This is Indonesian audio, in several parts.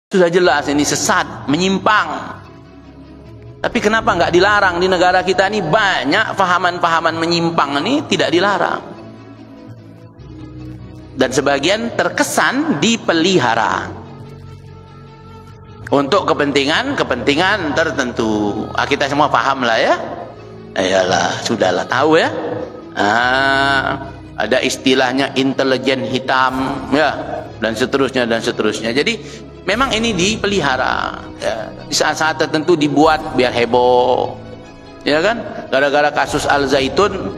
Sudah jelas ini sesat, menyimpang. Tapi kenapa nggak dilarang? Di negara kita ini banyak pahaman-pahaman menyimpang ini tidak dilarang. Dan sebagian terkesan dipelihara untuk kepentingan tertentu. Kita semua paham lah ya. Iyalah, sudahlah tahu ya. Ada istilahnya intelijen hitam ya, dan seterusnya dan seterusnya. Jadi memang ini dipelihara ya. Di saat-saat tertentu dibuat biar heboh ya kan, gara-gara kasus Al Zaitun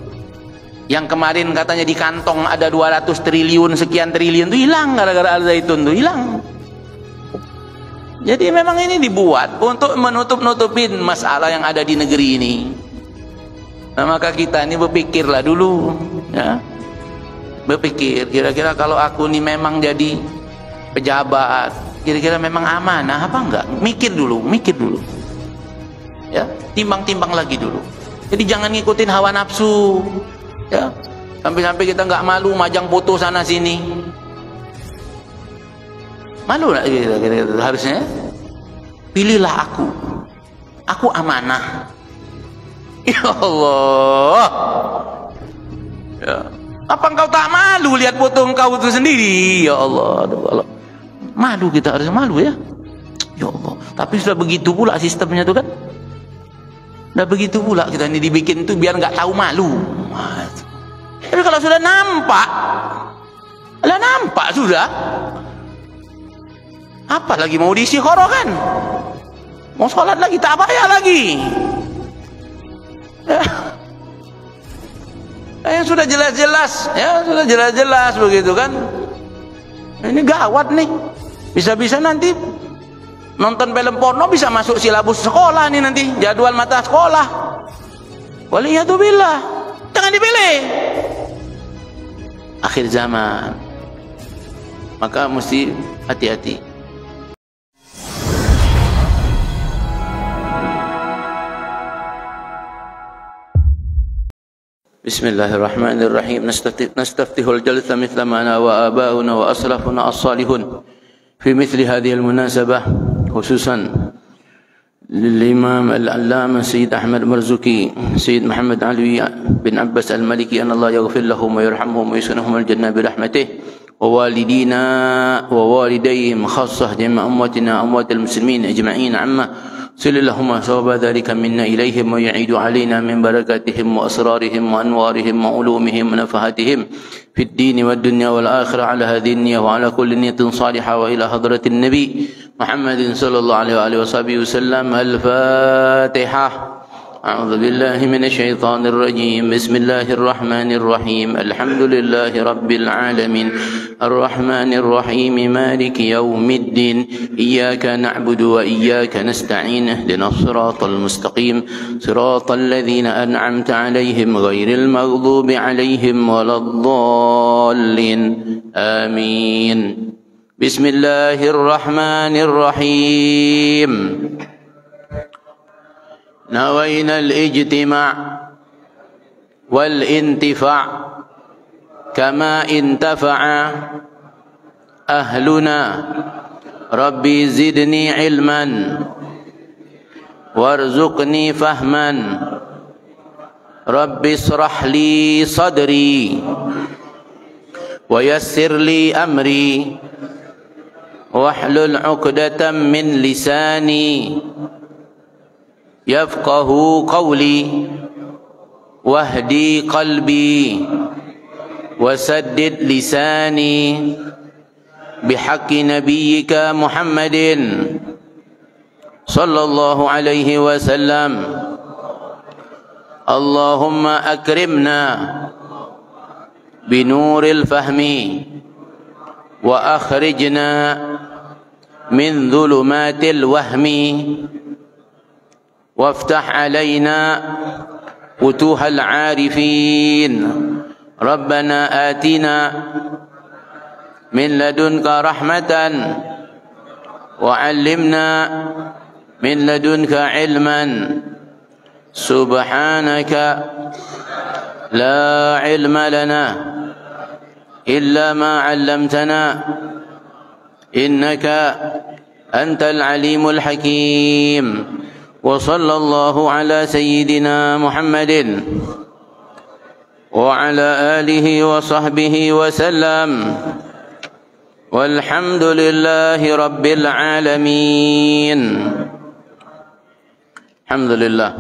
yang kemarin katanya di kantong ada 200 triliun sekian triliun itu hilang gara-gara Al Zaitun itu hilang. Jadi memang ini dibuat untuk menutup-nutupin masalah yang ada di negeri ini. Nah, maka kita ini berpikirlah dulu ya. Berpikir kira-kira kalau aku ini memang jadi pejabat, kira-kira memang amanah apa enggak? Mikir dulu ya, timbang-timbang lagi dulu. Jadi jangan ngikutin hawa nafsu ya, sampai-sampai kita nggak malu majang foto sana sini. Malu nggak kira-kira? Harusnya pilihlah aku amanah. Ya Allah ya. Apa engkau tak malu lihat foto engkau itu sendiri? Ya Allah, malu, kita harus malu ya. Ya Allah. Tapi sudah begitu pula sistemnya tuh kan. Sudah begitu pula kita ini dibikin itu biar nggak tahu malu. Tapi kalau sudah nampak sudah. Apa lagi mau diisi khoro kan? Mau sholat lagi tak bayar lagi. Ya. Sudah jelas-jelas begitu kan. Ini gawat nih, bisa-bisa nanti nonton film porno bisa masuk silabus sekolah nih, nanti jadwal mata sekolah. Waliyatubillah, jangan dipilih. Akhir zaman, maka mesti hati-hati. Bismillahirrahmanirrahim. Nastaftihul jalsa mithla ma ana wa aba'una wa aslafuna as-salihun fi mithli hadhihi al-munasabah, khususan lil-imam al-allama Sayyid Ahmad Marzuki, Sayyid Muhammad Ali bin Abbas al-Maliki, an Allah yaghfir lahum wa yarhamhum wa yuskinhum al-jannah bi rahmatih, wa walidina wa walidayhim khassah jami'a ummatina amwatil muslimin ajma'in amma صل اللهم ثواب ذلك منا إليهم ويعيد علينا من بركاتهم وأسرارهم وأنوارهم وعلومهم ونفحاتهم في الدين والدنيا والآخرة على هذه النية وعلى كل نية صالحة وإلى حضرة النبي محمد صلى الله عليه وآله وصحبه وسلم. الفاتحة. أعوذ بالله من الشيطان الرجيم. بسم الله الرحمن الرحيم. الحمد لله رب العالمين الرحمن الرحيم مالك يوم الدين إياك نعبد وإياك نستعين اهدنا الصراط المستقيم صراط الذين أنعمت عليهم غير المغضوب عليهم ولا الضالين آمين. بسم الله الرحمن الرحيم. نوينا الاجتماع والانتفاع كما انتفع أهلنا. ربي زدني علما وارزقني فهما. ربي اشرح لي صدري ويسر لي أمري واحلل عقدة من لساني يفقه قولي واهدي قلبي وسدد لساني بحق نبيك محمد صلى الله عليه وسلم. اللهم أكرمنا بنور الفهم وأخرجنا من ظلمات الوهم وافتح علينا فتوح العارفين. ربنا آتنا من لدنك رحمة وعلمنا من لدنك علما. سبحانك لا علم لنا إلا ما علمتنا إنك أنت العليم الحكيم. وصلى الله على سيدنا محمد وعلى آله وصحبه وسلم. والحمد لله رب العالمين. الحمد لله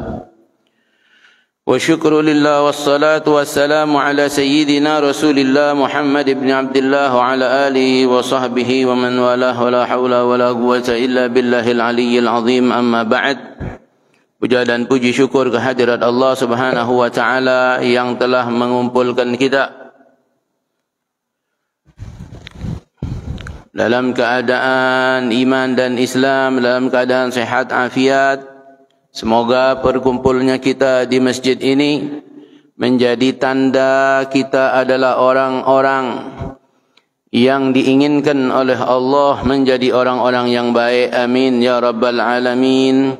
والشكر لله والصلاة والسلام على سيدنا رسول الله محمد بن عبد الله وعلى آله وصحبه ومن والاه ولا حول ولا قوة إلا بالله العلي العظيم. أما بعد. Puja dan puji syukur kehadirat Allah Subhanahu wa taala yang telah mengumpulkan kita dalam keadaan iman dan Islam, dalam keadaan sehat afiat. Semoga perkumpulnya kita di masjid ini menjadi tanda kita adalah orang-orang yang diinginkan oleh Allah menjadi orang-orang yang baik. Amin ya rabbal alamin.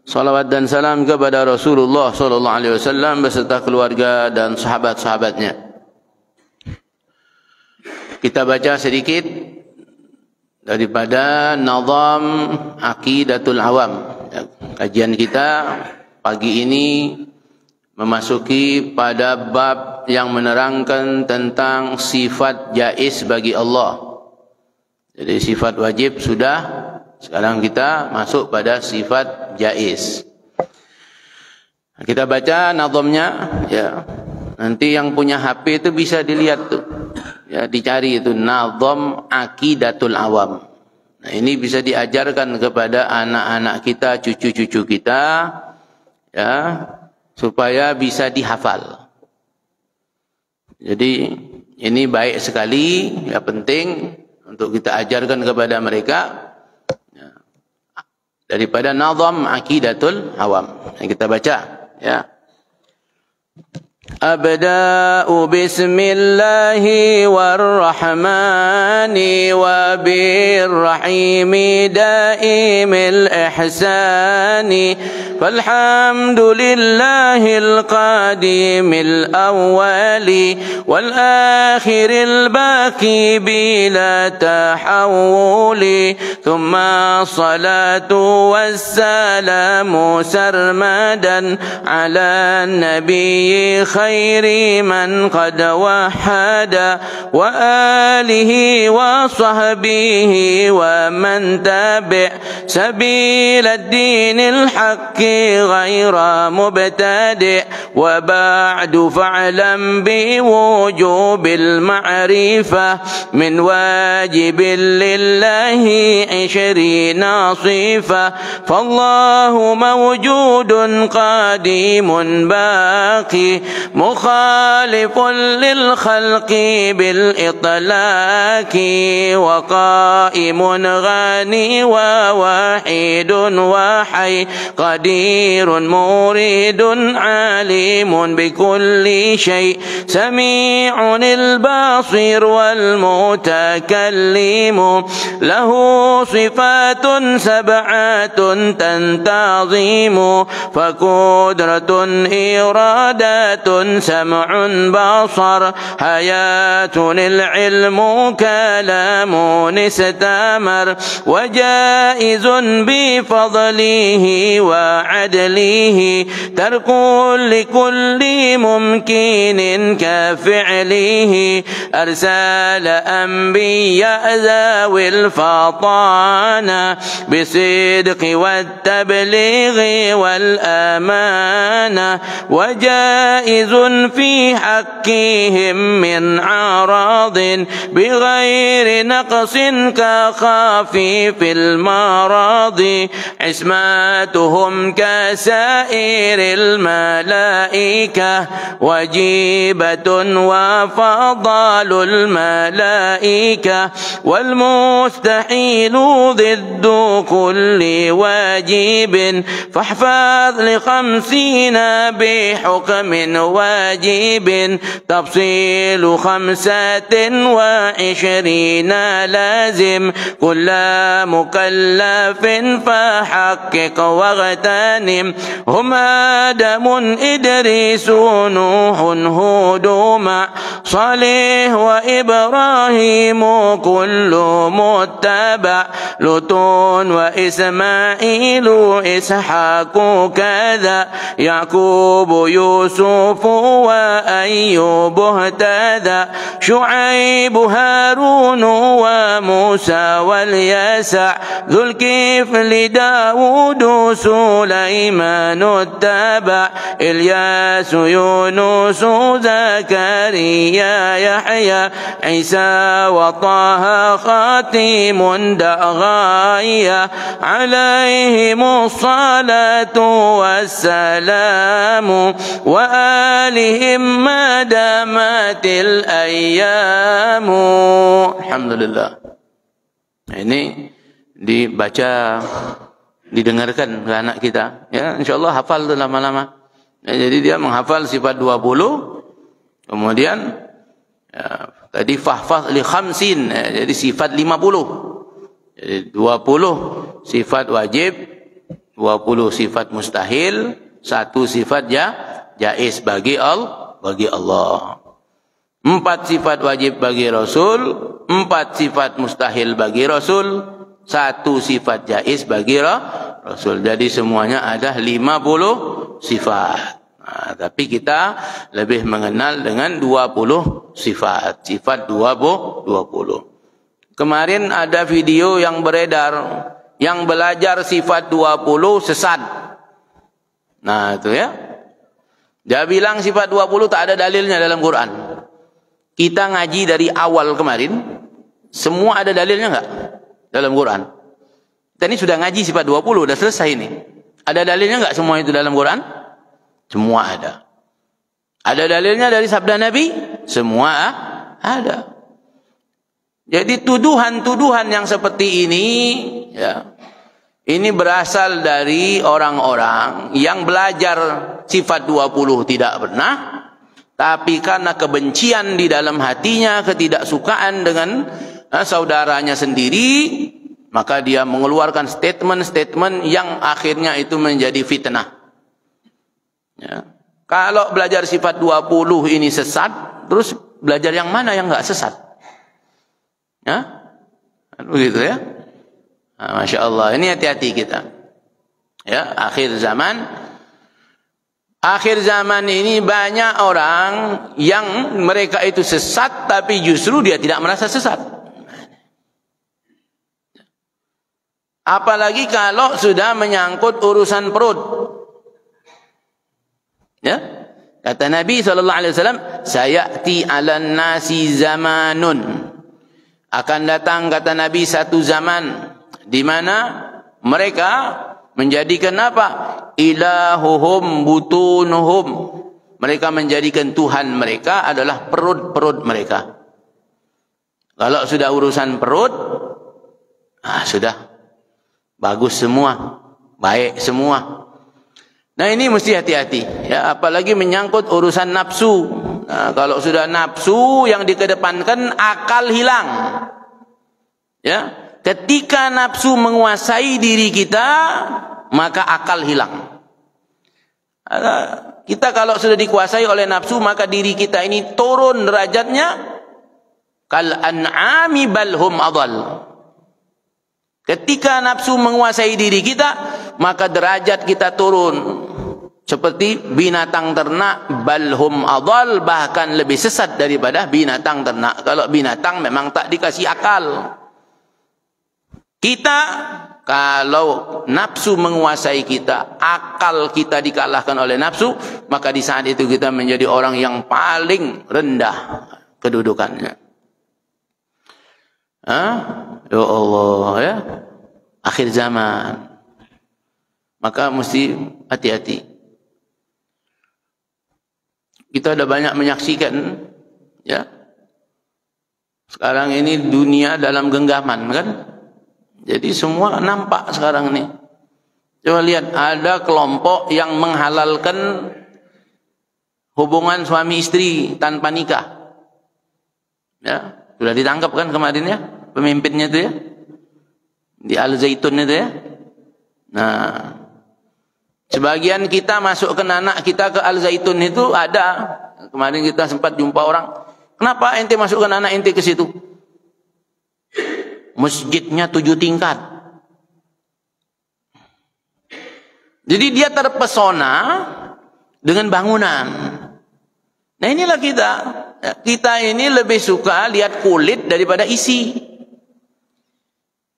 Salawat dan salam kepada Rasulullah sallallahu alaihi wasallam beserta keluarga dan sahabat-sahabatnya. Kita baca sedikit daripada Nazam Aqidatul Awam. Kajian kita pagi ini memasuki pada bab yang menerangkan tentang sifat jaiz bagi Allah. Jadi sifat wajib sudah. Sekarang kita masuk pada sifat jaiz. Kita baca nazamnya ya. Nanti yang punya HP itu bisa dilihat tuh. Ya, dicari itu Nazam Aqidatul Awam. Nah, ini bisa diajarkan kepada anak-anak kita, cucu-cucu kita ya, supaya bisa dihafal. Jadi ini baik sekali, ya penting untuk kita ajarkan kepada mereka. Daripada Nazam Aqidatul Awam. Yang kita baca ya. Abda'u bismillahi warrahmani wa birrahimi daimil ihsani falhamdulillahil qadimil awwali wal akhiril baqi bila tahawuli thumma salatu wassalamu sarmadan ala nabiyyi خير من قد وحد وآله وصحبه ومن تبع سبيل الدين الحق غير مبتدئ وبعد فاعلم بوجوب المعرفة من واجب لله 20 صفة فالله موجود قديم باقي مخالف للخلق بالإطلاق وقائم غني وواحد وحي قدير مريد عالم بكل شيء سميع البصير والمتكلم له صفات 7 تنتظم فقدرة إرادة سمع بصر حياة العلم كلام استمر وجائز بفضله وعدله ترك لكل ممكن كفعله أرسل أنبياء ذوي الفطانة بصدق والتبليغ والأمانة وجائز في حقهم من عراض بغير نقص كخفيف المراض عصمتهم كسائر الملائكة وجيبة وفضال الملائكة والمستحيل ضد كل واجب فاحفظ ل50 بحكم واجب تفصيل 25 لازم كل مكلف فحقق واغتنم هم آدم إدريس نوح هود مع صالح وإبراهيم كل متبع لوط وإسماعيل إسحاق كذا يعقوب يوسف وأيوب اهتدى شعيب هارون وموسى واليسع ذو الكفل داود سليمان اتبع إلياس يونس زكريا يحيى عيسى وطه خاتم دغايا عليهم الصلاة والسلام وآلهم ما دامت الأيام. Alhamdulillah. Ini dibaca, didengarkan ke anak kita, ya, insyaallah hafal tu lama-lama. Ya, jadi dia menghafal sifat 20, kemudian ya, tadi fahfaz li khamsin, ya, jadi sifat 50. Jadi 20 sifat wajib, 20 sifat mustahil, 1 sifat jaiz bagi Allah. 4 sifat wajib bagi Rasul, 4 sifat mustahil bagi Rasul, 1 sifat jaiz bagi Rasul. Jadi semuanya ada 50 sifat. Nah, tapi kita lebih mengenal dengan 20 sifat. Sifat 20. Kemarin ada video yang beredar, yang belajar sifat 20 sesat. Nah, itu ya. Dia bilang sifat 20 tak ada dalilnya dalam Quran. Kita ngaji dari awal kemarin, semua ada dalilnya enggak dalam Quran? Kita ini sudah ngaji sifat 20, sudah selesai ini. Ada dalilnya enggak semua itu dalam Quran? Semua ada. Ada dalilnya dari sabda Nabi? Semua ada. Jadi tuduhan-tuduhan yang seperti ini, ya, ini berasal dari orang-orang yang belajar sifat 20 tidak pernah, tapi karena kebencian di dalam hatinya, ketidaksukaan dengan saudaranya sendiri, maka dia mengeluarkan statement-statement yang akhirnya itu menjadi fitnah. Ya. Kalau belajar sifat 20 ini sesat, terus belajar yang mana yang enggak sesat? Ya? Begitu ya? Nah, Masya Allah, ini hati-hati kita. Ya, akhir zaman ini banyak orang yang mereka itu sesat, tapi justru dia tidak merasa sesat. Apalagi kalau sudah menyangkut urusan perut. Ya, kata Nabi SAW, sayati 'alan nasi zamanun. Akan datang, kata Nabi, satu zaman di mana mereka menjadikan apa? Ilahuhum butunuhum. Mereka menjadikan Tuhan mereka adalah perut-perut mereka. Kalau sudah urusan perut, sudah bagus semua, baik semua. Nah, ini mesti hati-hati, ya, apalagi menyangkut urusan nafsu. Nah, kalau sudah nafsu yang dikedepankan, akal hilang. Ya, ketika nafsu menguasai diri kita, maka akal hilang. Kita kalau sudah dikuasai oleh nafsu, maka diri kita ini turun derajatnya. Kal an'ami balhum adall. Ketika nafsu menguasai diri kita, maka derajat kita turun seperti binatang ternak, balhum adall, bahkan lebih sesat daripada binatang ternak. Kalau binatang memang tak dikasih akal. Kita kalau nafsu menguasai kita, akal kita dikalahkan oleh nafsu, maka di saat itu kita menjadi orang yang paling rendah kedudukannya. Ya Allah, ya, akhir zaman. Maka mesti hati-hati. Kita sudah banyak menyaksikan, ya, sekarang ini dunia dalam genggaman, kan? Jadi semua nampak sekarang ini. Coba lihat, ada kelompok yang menghalalkan hubungan suami istri tanpa nikah. Ya, sudah ditangkap kan kemarin ya, pemimpinnya itu ya, di Al Zaitun itu ya. Nah, sebagian kita masukkan anak kita ke Al Zaitun itu ada. Kemarin kita sempat jumpa orang, kenapa ente masukkan anak ente ke situ? Masjidnya 7 tingkat. Jadi dia terpesona dengan bangunan. Nah inilah kita. Kita ini lebih suka lihat kulit daripada isi.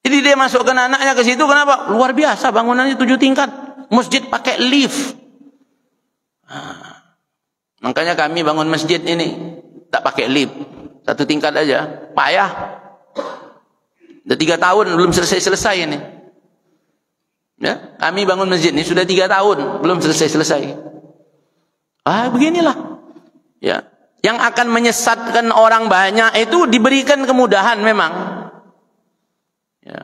Jadi dia masukkan anaknya ke situ, kenapa? Luar biasa, bangunannya 7 tingkat. Masjid pakai lift. Makanya kami bangun masjid ini tak pakai lift, 1 tingkat aja. Payah. Sudah 3 tahun belum selesai ini. Ya, kami bangun masjid ini sudah 3 tahun belum selesai. Beginilah. Ya, yang akan menyesatkan orang banyak itu diberikan kemudahan memang. Ya.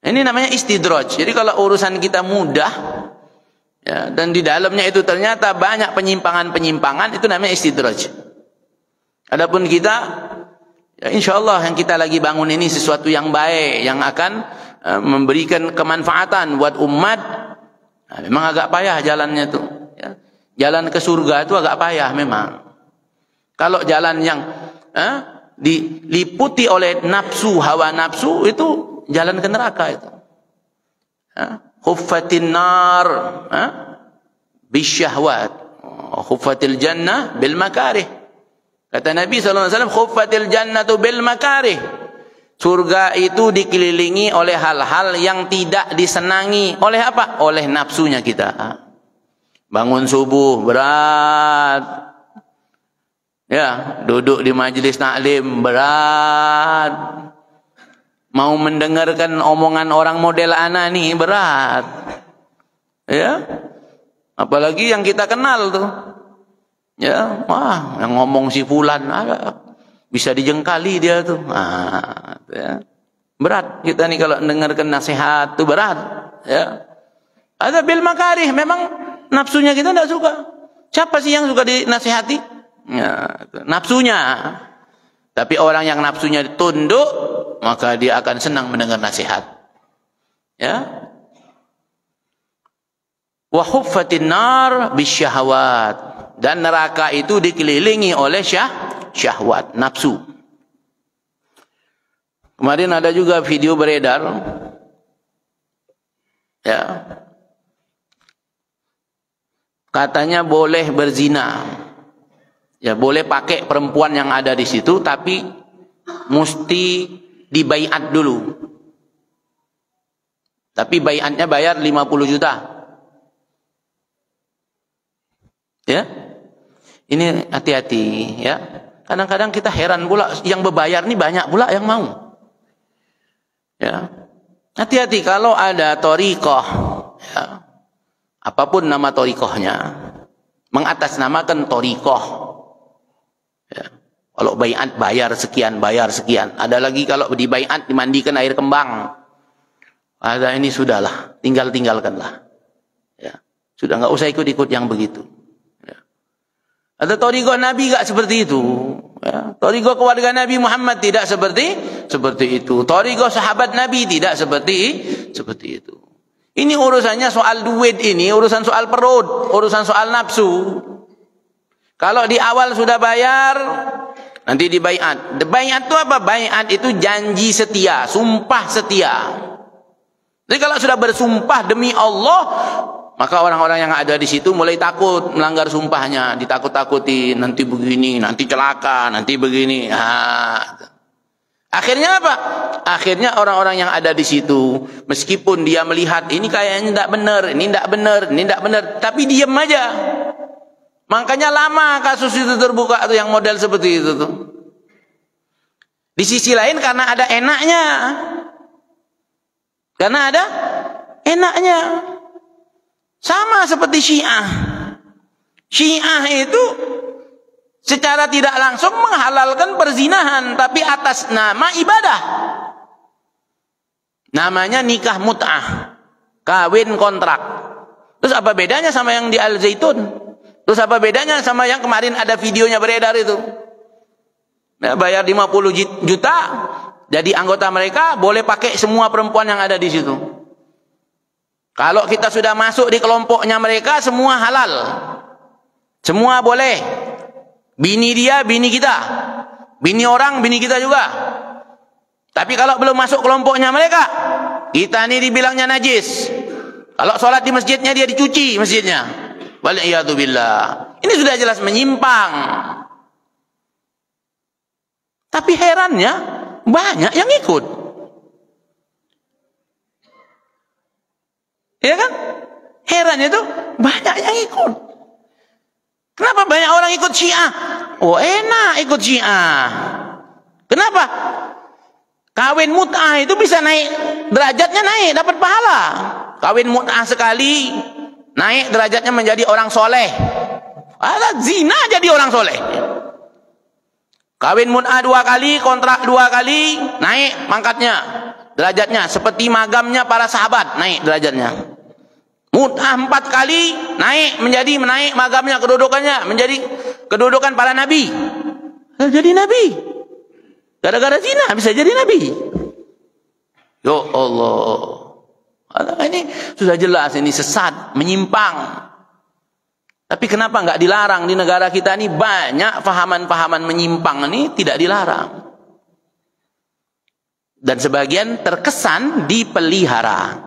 Ini namanya istidraj. Jadi kalau urusan kita mudah, ya, dan di dalamnya itu ternyata banyak penyimpangan-penyimpangan, itu namanya istidraj. Adapun kita, ya insya Allah yang kita lagi bangun ini sesuatu yang baik, yang akan memberikan kemanfaatan buat umat. Nah, memang agak payah jalannya tuh. Ya. Jalan ke surga itu agak payah memang. Kalau jalan yang diliputi oleh nafsu, hawa nafsu, itu jalan ke neraka itu. Khuffatin nar bisyahwat, khuffatil jannah bil makarih. Kata Nabi SAW, khuffatil jannatu bil makarih. Surga itu dikelilingi oleh hal-hal yang tidak disenangi. Oleh apa? Oleh nafsunya kita. Bangun subuh berat. Ya, duduk di majelis taklim berat. Mau mendengarkan omongan orang model ana nih berat. Ya. Apalagi yang kita kenal tuh. Ya, yang ngomong si fulan bisa dijengkali dia tuh. Ya. Berat kita nih kalau mendengarkan nasihat tuh berat, ya. Ada bil makarih, memang nafsunya kita tidak suka. Siapa sih yang suka dinasihati? Ya, nafsunya. Tapi orang yang nafsunya tunduk, maka dia akan senang mendengar nasihat. Ya. Wa huffatin nar bisyahawat, dan neraka itu dikelilingi oleh syahwat, nafsu. Kemarin ada juga video beredar, ya, katanya boleh berzina. Ya, boleh pakai perempuan yang ada di situ, tapi mesti dibaiat dulu. Tapi baiatnya bayar 50 juta. Ya. Ini hati-hati ya. Kadang-kadang kita heran pula, yang berbayar ini banyak pula yang mau. Ya. Hati-hati kalau ada thariqah, ya. Apapun nama thariqahnya, mengatasnamakan thariqah. Ya. Kalau baiat bayar sekian, Ada lagi kalau di baiat dimandikan air kembang. Ada ini sudahlah, tinggalkanlah. Ya. Sudah nggak usah ikut-ikut yang begitu. Ya. Ada thariqah Nabi nggak seperti itu. Ya. Thariqah keluarga Nabi Muhammad tidak seperti itu. Thariqah sahabat Nabi tidak seperti itu. Ini urusannya soal duit, ini urusan soal perut, urusan soal nafsu. Kalau di awal sudah bayar, nanti di baiat. Baiat itu apa? Baiat itu janji setia, sumpah setia. Jadi kalau sudah bersumpah demi Allah, maka orang-orang yang ada di situ mulai takut melanggar sumpahnya, ditakut-takuti, nanti begini, nanti celaka, nanti begini. Akhirnya apa? Akhirnya orang-orang yang ada di situ, meskipun dia melihat ini kayaknya tidak benar, ini tidak benar, tapi diam aja. Makanya lama kasus itu terbuka tuh, yang model seperti itu tuh. Di sisi lain karena ada enaknya. Sama seperti Syiah. Syiah itu secara tidak langsung menghalalkan perzinahan, tapi atas nama ibadah. Namanya nikah mut'ah, kawin kontrak. Terus apa bedanya sama yang di Al Zaitun? Terus apa bedanya sama yang kemarin ada videonya beredar itu? Ya, bayar 50 juta, jadi anggota mereka, boleh pakai semua perempuan yang ada di situ. Kalau kita sudah masuk di kelompoknya mereka, semua halal. Semua boleh. Bini dia, bini kita. Bini orang, bini kita juga. Tapi kalau belum masuk kelompoknya mereka, kita ini dibilangnya najis. Kalau sholat di masjidnya, dia dicuci masjidnya. Wal'iyadzubillah. Ini sudah jelas menyimpang. Tapi herannya, banyak yang ikut. Ya kan? Herannya itu, banyak yang ikut. Kenapa banyak orang ikut Syiah? Oh, enak ikut Syiah. Kenapa? Kawin mut'ah itu bisa naik, derajatnya naik, dapat pahala. Kawin mut'ah sekali, naik derajatnya menjadi orang soleh. Ada zina jadi orang soleh. Kawin mut'ah 2 kali, kontrak 2 kali, naik pangkatnya, derajatnya. Seperti magamnya para sahabat, naik derajatnya. Mut'ah 4 kali, naik magamnya, kedudukannya, menjadi kedudukan para nabi. Jadi nabi. Gara-gara zina bisa jadi nabi. Ya Allah. Ini sudah jelas, ini sesat, menyimpang. Tapi kenapa nggak dilarang? Di negara kita ini banyak fahaman-fahaman menyimpang ini tidak dilarang. Dan sebagian terkesan dipelihara.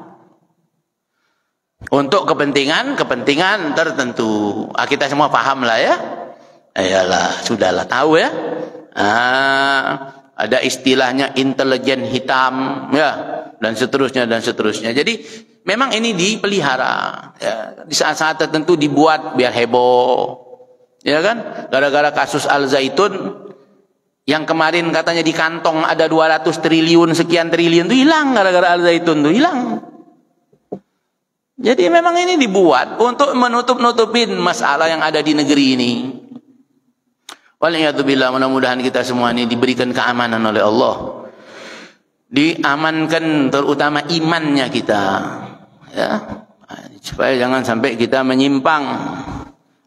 Untuk kepentingan tertentu. Kita semua paham lah ya. Ayolah, sudahlah tahu ya. Ada istilahnya intelijen hitam ya, dan seterusnya. Jadi memang ini dipelihara ya. Di saat-saat tertentu dibuat biar heboh ya kan, gara-gara kasus Al Zaitun yang kemarin katanya di kantong ada 200 triliun sekian triliun itu hilang gara-gara Al Zaitun itu hilang. Jadi memang ini dibuat untuk menutup-nutupin masalah yang ada di negeri ini. Waliyadzubillah, mudah-mudahan kita semua ini diberikan keamanan oleh Allah. Diamankan terutama imannya kita. Ya. Supaya jangan sampai kita menyimpang.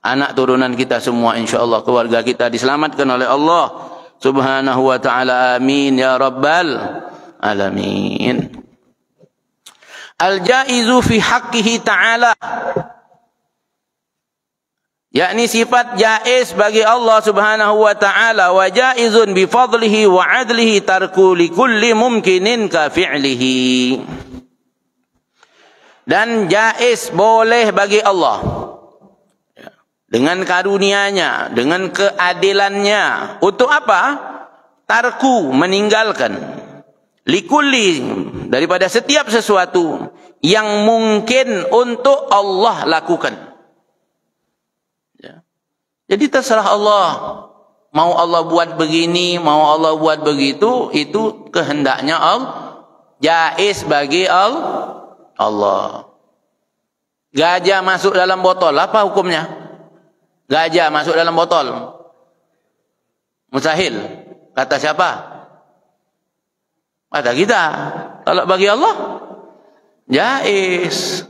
Anak turunan kita semua insyaallah, keluarga kita diselamatkan oleh Allah Subhanahu wa ta'ala. Amin ya rabbal alamin. Al-jaizu fi haqqihi ta'ala, yakni sifat jaiz bagi Allah Subhanahu wa ta'ala. Wa jaizun bi fadlihi wa adlihi tarku li kulli mumkinin ka fi'lihi. Dan jaiz boleh bagi Allah dengan karunia-Nya, dengan keadilannya. Untuk apa? Tarku, meninggalkan. Likulli, daripada setiap sesuatu yang mungkin untuk Allah lakukan. Jadi terserah Allah. Mau Allah buat begini, mau Allah buat begitu, itu kehendaknya Allah. Jaiz bagi Allah. Gajah masuk dalam botol, apa hukumnya? Gajah masuk dalam botol mustahil. Kata siapa? Kata kita. Kalau bagi Allah jaiz.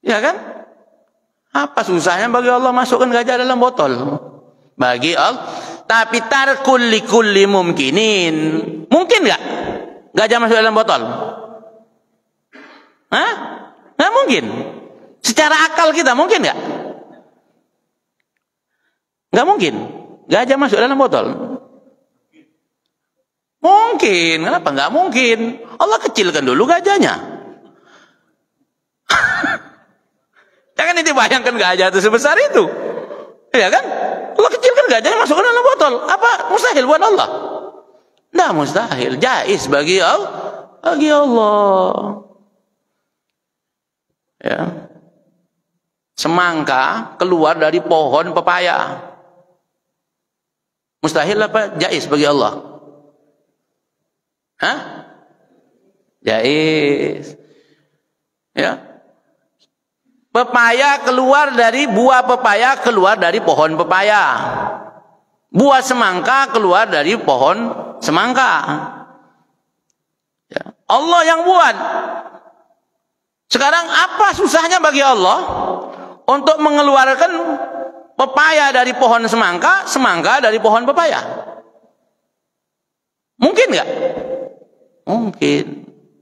Ya kan? Apa susahnya bagi Allah masukkan gajah dalam botol? Bagi Allah. Tapi tarkul likulli mumkinin. Mungkin enggak gajah masuk dalam botol? Hah? Nggak mungkin. Secara akal kita mungkin enggak? Nggak mungkin. Gajah masuk dalam botol? Mungkin. Kenapa nggak mungkin? Allah kecilkan dulu gajahnya. Jangan dibayangkan gajah itu sebesar itu. Ya kan? Allah kecilkan gajahnya, masukkan dalam botol. Apa mustahil buat Allah? Tidak mustahil. Jaiz bagi Allah. Bagi Allah. Ya. Semangka keluar dari pohon pepaya. Mustahil apa? Jaiz bagi Allah. Hah? Jaiz. Ya. Pepaya keluar dari buah pepaya, keluar dari pohon pepaya. Buah semangka keluar dari pohon semangka. Ya. Allah yang buat. Sekarang apa susahnya bagi Allah untuk mengeluarkan pepaya dari pohon semangka, semangka dari pohon pepaya. Mungkin nggak? Mungkin.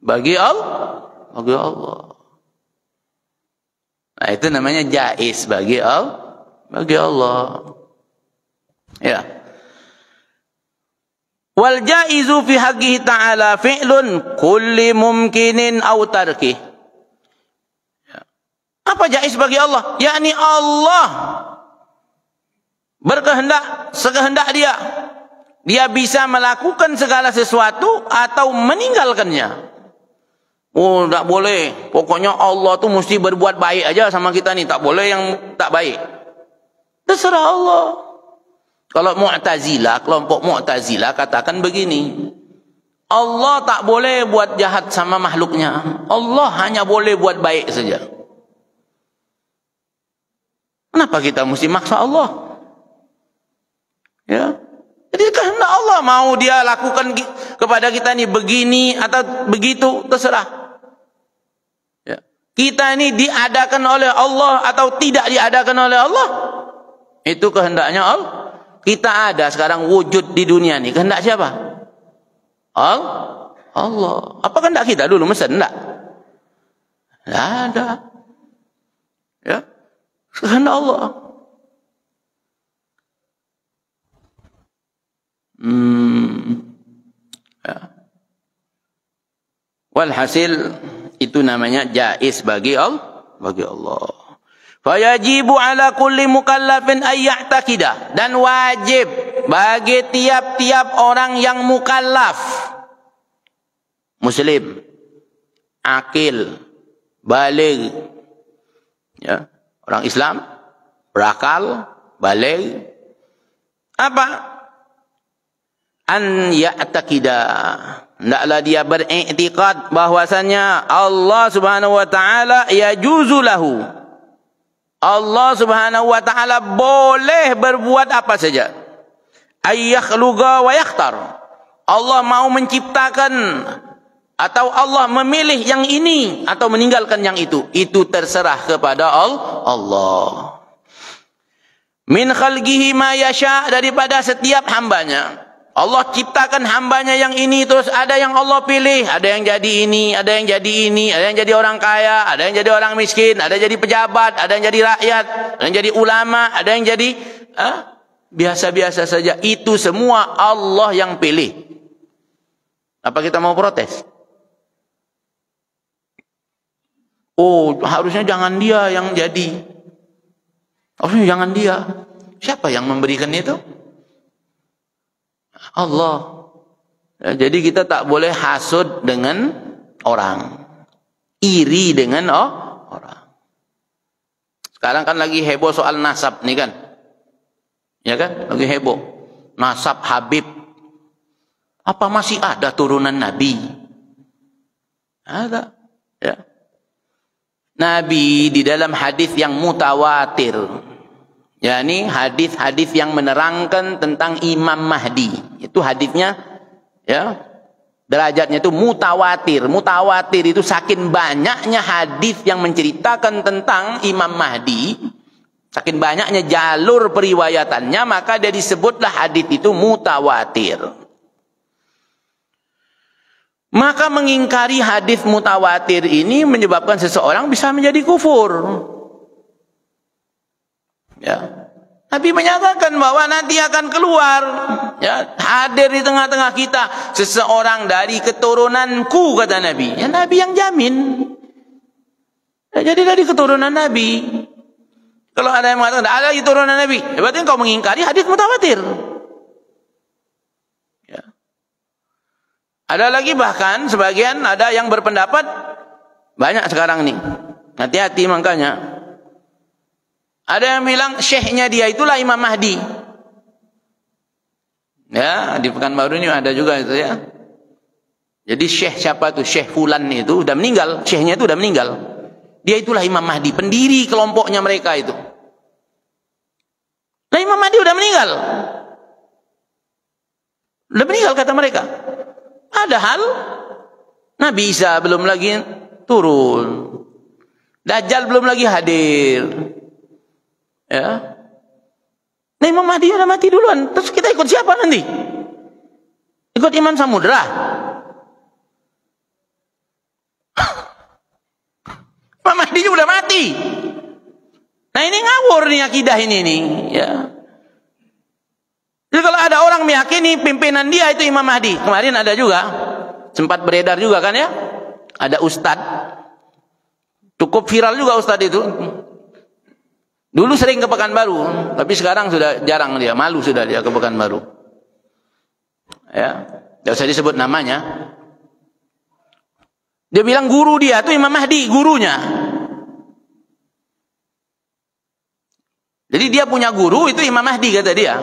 Bagi Allah. Bagi Allah. Nah, itu namanya jaiz bagi Allah. Bagi Allah. Ya. Wal jaizu fi haqqihi ta'ala fi'lun kulli mumkinin aw tarkih. Apa jaiz bagi Allah? Yakni Allah berkehendak sekehendak dia. Dia bisa melakukan segala sesuatu atau meninggalkannya. Oh, tak boleh. Pokoknya Allah tuh mesti berbuat baik aja sama kita nih. Tak boleh yang tak baik. Terserah Allah. Kalau Mu'tazilah, kelompok Mu'tazilah katakan begini. Allah tak boleh buat jahat sama makhluknya. Allah hanya boleh buat baik saja. Kenapa kita mesti maksa Allah? Ya. Jadi kehendak Allah, mau dia lakukan kepada kita ini begini atau begitu, terserah. Ya. Kita ini diadakan oleh Allah atau tidak diadakan oleh Allah, itu kehendaknya Allah. Kita ada sekarang wujud di dunia ini, kehendak siapa? Allah. Apa kehendak kita dulu mesen? Enggak. Tidak ada. Ya. Kehendak Allah. Ya. Walhasil itu namanya jaiz bagi Allah. Bagi Allah. Fayajibu ala kulli mukallafin ayya'taqidah, dan wajib bagi tiap-tiap orang yang mukallaf, muslim, akil, baligh, ya, orang Islam, berakal, baligh, apa? An ya'taqidah, hendaklah dia beriktikad bahwasanya Allah Subhanahu wa taala yajuzu lahu, Allah Subhanahu wa taala boleh berbuat apa saja. Ayyakhluqa wa yakhtar. Allah mau menciptakan atau Allah memilih yang ini atau meninggalkan yang itu. Itu terserah kepada Allah. Min khalqihi ma yasha, daripada setiap hambanya. Allah ciptakan hambanya yang ini, terus ada yang Allah pilih, ada yang jadi ini, ada yang jadi ini, ada yang jadi orang kaya, ada yang jadi orang miskin, ada yang jadi pejabat, ada yang jadi rakyat, ada yang jadi ulama, ada yang jadi biasa-biasa saja. Itu semua Allah yang pilih. Apa kita mau protes? Oh, harusnya jangan dia yang jadi. Harusnya jangan dia. Siapa yang memberikan itu? Allah. Ya, jadi kita tak boleh hasud dengan orang, iri dengan orang. Sekarang kan lagi heboh soal nasab nih kan, ya kan? Lagi heboh nasab Habib. Apa masih ada turunan Nabi? Ada. Ya. Nabi di dalam hadis yang mutawatir, yakni hadis-hadis yang menerangkan tentang Imam Mahdi. Itu hadisnya, ya, derajatnya itu mutawatir. Mutawatir itu saking banyaknya hadis yang menceritakan tentang Imam Mahdi, saking banyaknya jalur periwayatannya, maka dia disebutlah hadis itu mutawatir. Maka mengingkari hadis mutawatir ini menyebabkan seseorang bisa menjadi kufur. Ya. Nabi menyatakan bahwa nanti akan keluar, ya, hadir di tengah-tengah kita seseorang dari keturunanku, kata Nabi. Ya, Nabi yang jamin. Ya, jadi dari keturunan Nabi. Kalau ada yang mengatakan ada keturunan Nabi, ya, berarti engkau mengingkari hadis mutawatir. Ya. Ada lagi bahkan sebagian ada yang berpendapat, banyak sekarang nih. Hati-hati makanya. Ada yang bilang syekhnya dia itulah Imam Mahdi. Ya, di Pekanbaru ini ada juga itu ya. Jadi syekh siapa tuh? Syekh Fulan itu udah meninggal, syekhnya itu udah meninggal. Dia itulah Imam Mahdi, pendiri kelompoknya mereka itu. Nah, Imam Mahdi udah meninggal. Udah meninggal kata mereka. Padahal Nabi Isa belum lagi turun. Dajjal belum lagi hadir. Ya. Nah, Imam Mahdi udah mati duluan. Terus kita ikut siapa nanti? Ikut Imam Samudra? Imam Mahdi udah mati. Nah, ini ngawur nih akidah ini nih. Ya. Jadi kalau ada orang meyakini pimpinan dia itu Imam Mahdi. Kemarin ada juga. Sempat beredar juga kan ya. Ada ustadz. Cukup viral juga ustadz itu. Dulu sering ke Pekanbaru, tapi sekarang sudah jarang dia, malu sudah dia ke Pekanbaru. Ya, tidak usah disebut namanya. Dia bilang guru dia itu Imam Mahdi, gurunya. Jadi dia punya guru itu Imam Mahdi kata dia.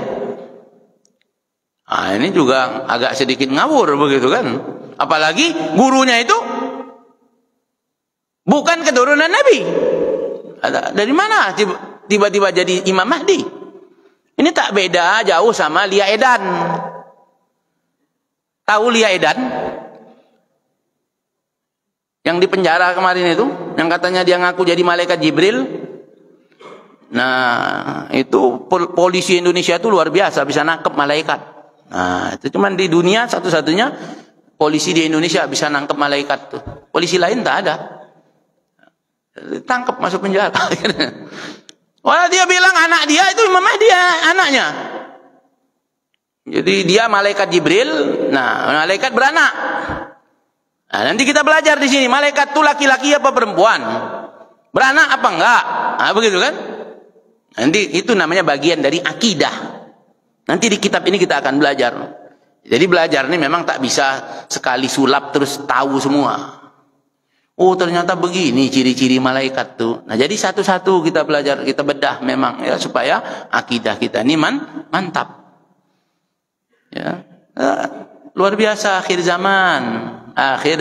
Nah, ini juga agak sedikit ngawur begitu kan? Apalagi gurunya itu bukan keturunan Nabi. Dari mana tiba-tiba jadi Imam Mahdi? Ini tak beda jauh sama Lia Edan. Tahu Lia Edan? Yang di penjara kemarin itu, yang katanya dia ngaku jadi malaikat Jibril. Nah, itu polisi Indonesia itu luar biasa, bisa nangkep malaikat. Nah, itu cuman di dunia satu-satunya polisi di Indonesia bisa nangkep malaikat tuh. Polisi lain tak ada. Tangkap masuk penjara. Wah, dia bilang anak dia itu Imam Mahdi anaknya. Jadi dia malaikat Jibril. Nah, malaikat beranak. Nah, nanti kita belajar di sini malaikat itu laki-laki apa perempuan, beranak apa enggak. Nah, begitu kan? Nanti itu namanya bagian dari akidah. Nanti di kitab ini kita akan belajar. Jadi belajar ini memang tak bisa sekali sulap terus tahu semua. Oh, ternyata begini ciri-ciri malaikat tuh. Nah, jadi satu-satu kita belajar, kita bedah memang ya supaya akidah kita ini mantap. Ya. Luar biasa akhir zaman. Akhir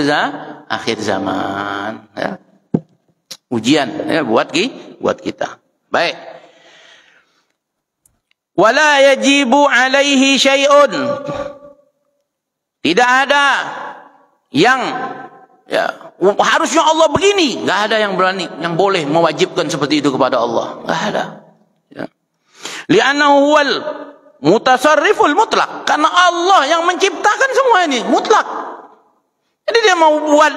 zaman ya. Ujian ya buat kita. Baik. Wala yajibu alaihi syai'un. Tidak ada yang ya harusnya Allah begini, nggak ada yang berani, yang boleh mewajibkan seperti itu kepada Allah, nggak ada. Ya. Li'annahu huwal mutasarriful mutlak, karena Allah yang menciptakan semua ini mutlak. Jadi dia mau buat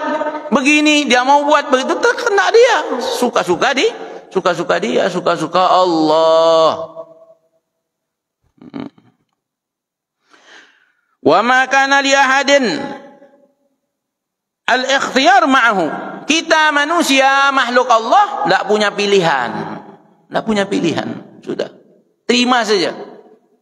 begini, dia mau buat begitu, terkena dia, suka-suka dia, suka-suka Allah. Wa ma kana li ahadin al-ikhtiyar ma'ahu. Kita manusia makhluk Allah tidak punya pilihan. Tidak punya pilihan. Sudah. Terima saja.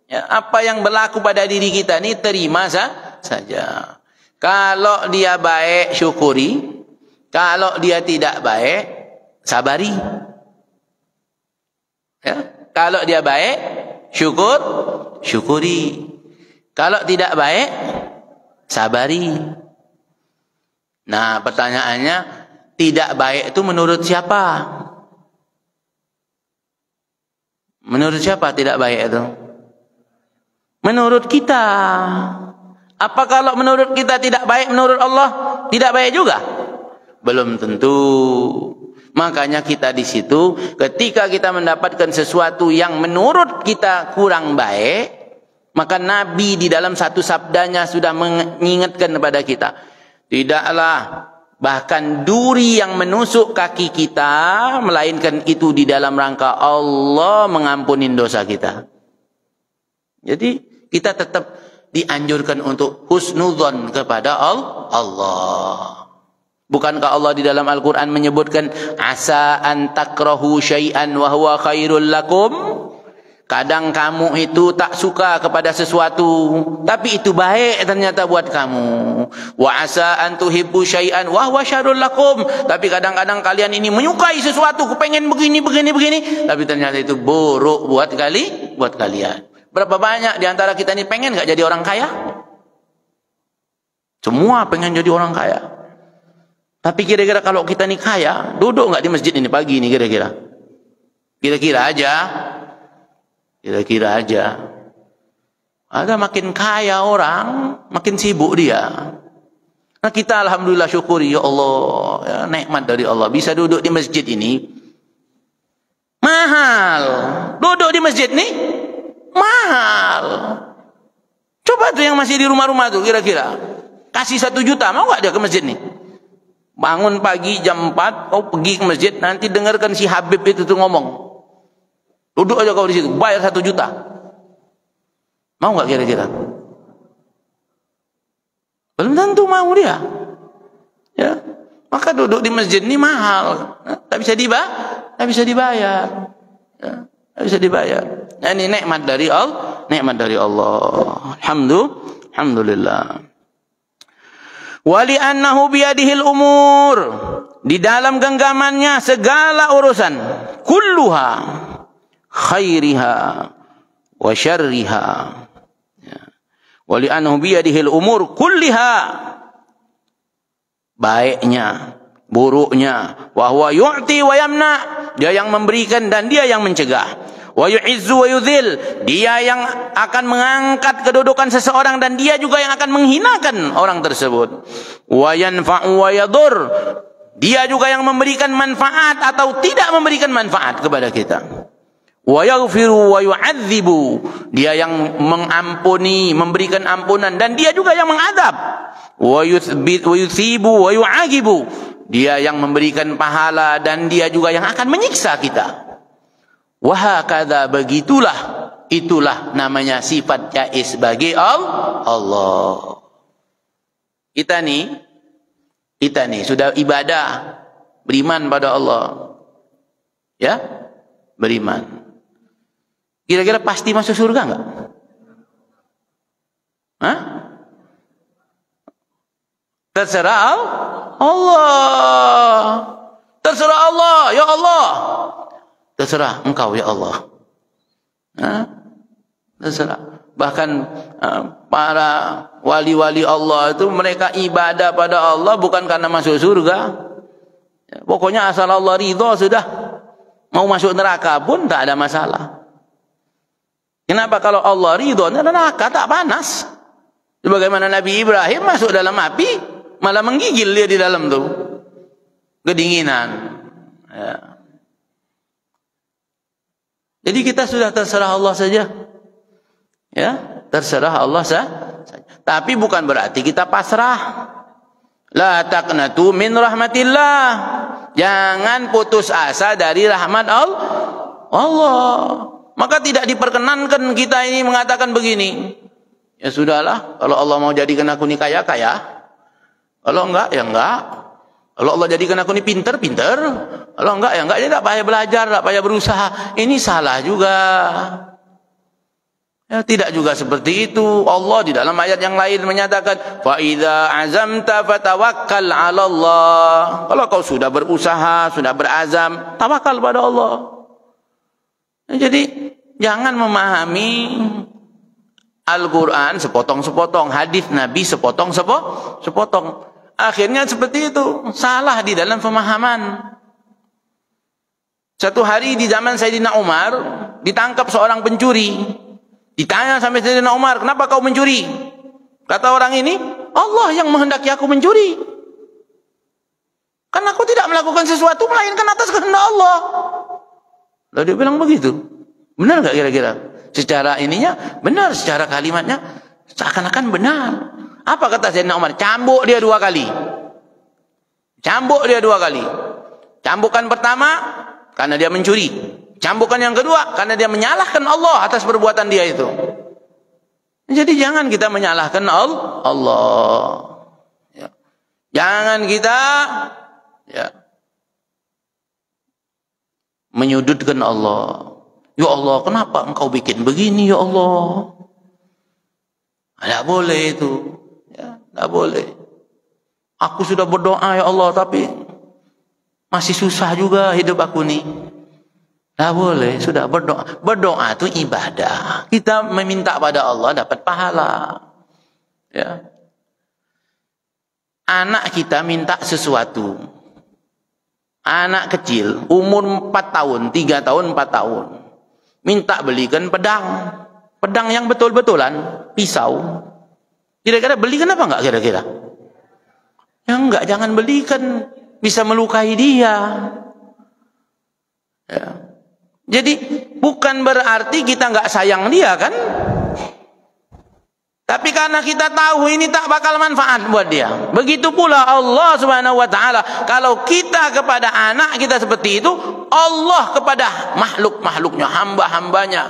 Ya, apa yang berlaku pada diri kita ini terima saja. Kalau dia baik syukuri. Kalau dia tidak baik sabari. Ya. Kalau dia baik syukuri. Kalau tidak baik sabari. Nah, pertanyaannya, tidak baik itu menurut siapa? Menurut siapa tidak baik itu? Menurut kita. Apa kalau menurut kita tidak baik, menurut Allah tidak baik juga? Belum tentu. Makanya kita di situ, ketika kita mendapatkan sesuatu yang menurut kita kurang baik, maka Nabi di dalam satu sabdanya sudah mengingatkan kepada kita. Tidaklah bahkan duri yang menusuk kaki kita, melainkan itu di dalam rangka Allah mengampuni dosa kita. Jadi kita tetap dianjurkan untuk husnudzon kepada Allah. Bukankah Allah di dalam Al-Quran menyebutkan asa an takrahu syai'an wa huwa khairul lakum? Kadang kamu itu tak suka kepada sesuatu, tapi itu baik ternyata buat kamu. Wa asa an tuhibbu syai'an wa huwa syarrul lakum. Tapi kadang-kadang kalian ini menyukai sesuatu, kepengen begini, tapi ternyata itu buruk buat kalian. Berapa banyak di antara kita ini pengen enggak jadi orang kaya? Semua pengen jadi orang kaya. Tapi kira-kira kalau kita ini kaya, duduk enggak di masjid ini pagi ini kira-kira? Kira-kira aja. Ada makin kaya orang, makin sibuk dia. Nah, kita alhamdulillah syukuri ya Allah, ya, nikmat dari Allah bisa duduk di masjid ini. Mahal. Duduk di masjid ini mahal. Coba tuh yang masih di rumah-rumah tuh kira-kira kasih 1 juta mau nggak dia ke masjid nih? Bangun pagi jam 4, kau pergi ke masjid, nanti dengarkan si Habib itu tuh ngomong. Duduk aja kau di situ, bayar 1 juta. Mau nggak kira-kira? Belum tentu mau dia. Ya, maka duduk di masjid ini mahal, tak bisa dibayar. Ya, tak bisa dibayar. Nah, ini nikmat dari Allah, Alhamdulillah. Wali annahu biyadihil umur, di dalam genggamannya segala urusan, kulluha khairiha wa syarriha. Wali annahu biyadihil umur kulliha, baiknya, buruknya, wa huwa yu'ti wa yamna, dia yang memberikan dan dia yang mencegah. Wa yu'izzu wa yudhil, dia yang akan mengangkat kedudukan seseorang dan dia juga yang akan menghinakan orang tersebut. Wa yanfa'u wa yadur, dia juga yang memberikan manfaat atau tidak memberikan manfaat kepada kita. Wa yaghfiru wa yu'adzibu, dia yang mengampuni, memberikan ampunan dan dia juga yang mengadab. Wa yuthbit wa yuthibu wa yu'aqibu, dia yang memberikan pahala dan dia juga yang akan menyiksa kita. Wahakadha, begitulah, itulah namanya sifat jaiz bagi Allah. Kita nih sudah ibadah, beriman pada Allah, ya, beriman. Kira-kira pasti masuk surga enggak? Hah? Terserah Allah. Terserah Allah, ya Allah. Terserah engkau ya Allah. Terserah. Bahkan para wali-wali Allah itu mereka ibadah pada Allah bukan karena masuk surga. Pokoknya asal Allah ridho sudah. Mau masuk neraka pun tak ada masalah. Kenapa? Kalau Allah ridho, neraka tak panas. Sebagaimana Nabi Ibrahim masuk dalam api, malah menggigil dia di dalam tuh. Kedinginan. Ya. Jadi kita sudah terserah Allah saja. Ya, terserah Allah saja. Tapi bukan berarti kita pasrah. La taqnatu min rahmatillah. Jangan putus asa dari rahmat Allah. Maka tidak diperkenankan kita ini mengatakan begini. Ya sudahlah, kalau Allah mau jadikan aku ini kaya. Kalau enggak, ya enggak. Kalau Allah jadikan aku ini pinter. Kalau enggak, ya enggak. Dia tak payah belajar, tak payah berusaha. Ini salah juga. Ya, tidak juga seperti itu. Allah di dalam ayat yang lain menyatakan, fa idza azamta fatawakkal 'ala Allah. Kalau kau sudah berusaha, sudah berazam, tawakal pada Allah. Ya, jadi jangan memahami Al-Quran sepotong-sepotong, hadis Nabi sepotong-sepotong. Akhirnya seperti itu, salah di dalam pemahaman. Satu hari di zaman Sayyidina Umar, ditangkap seorang pencuri. Ditanya sampai Sayyidina Umar, kenapa kau mencuri? Kata orang ini, Allah yang menghendaki aku mencuri. Karena aku tidak melakukan sesuatu melainkan atas kehendak Allah. Lalu dia bilang begitu. Benar nggak kira-kira? Secara ininya benar, secara kalimatnya seakan-akan benar. Apa kata Sayyidina Umar? Cambuk dia 2 kali. Cambuk dia 2 kali. Cambukan pertama karena dia mencuri. Cambukan yang kedua karena dia menyalahkan Allah atas perbuatan dia itu. Jadi jangan kita menyalahkan Allah. Ya. Jangan kita menyudutkan Allah. Ya Allah, kenapa engkau bikin begini ya Allah? Tidak boleh itu. Ya, tidak boleh. Aku sudah berdoa ya Allah, tapi masih susah juga hidup aku nih. Tidak boleh, sudah berdoa. Berdoa itu ibadah. Kita meminta pada Allah dapat pahala. Ya. Anak kita minta sesuatu. Anak kecil, umur 4 tahun, 3 tahun, 4 tahun. Minta belikan pedang. Pedang yang betul-betulan, pisau. Kira-kira belikan apa enggak kira-kira? Ya enggak, jangan belikan. Bisa melukai dia. Ya. Jadi bukan berarti kita nggak sayang dia kan? Tapi karena kita tahu ini tak bakal manfaat buat dia. Begitu pula Allah Subhanahu wa taala. Kalau kita kepada anak kita seperti itu, Allah kepada makhluk-makhluknya, hamba-hambanya,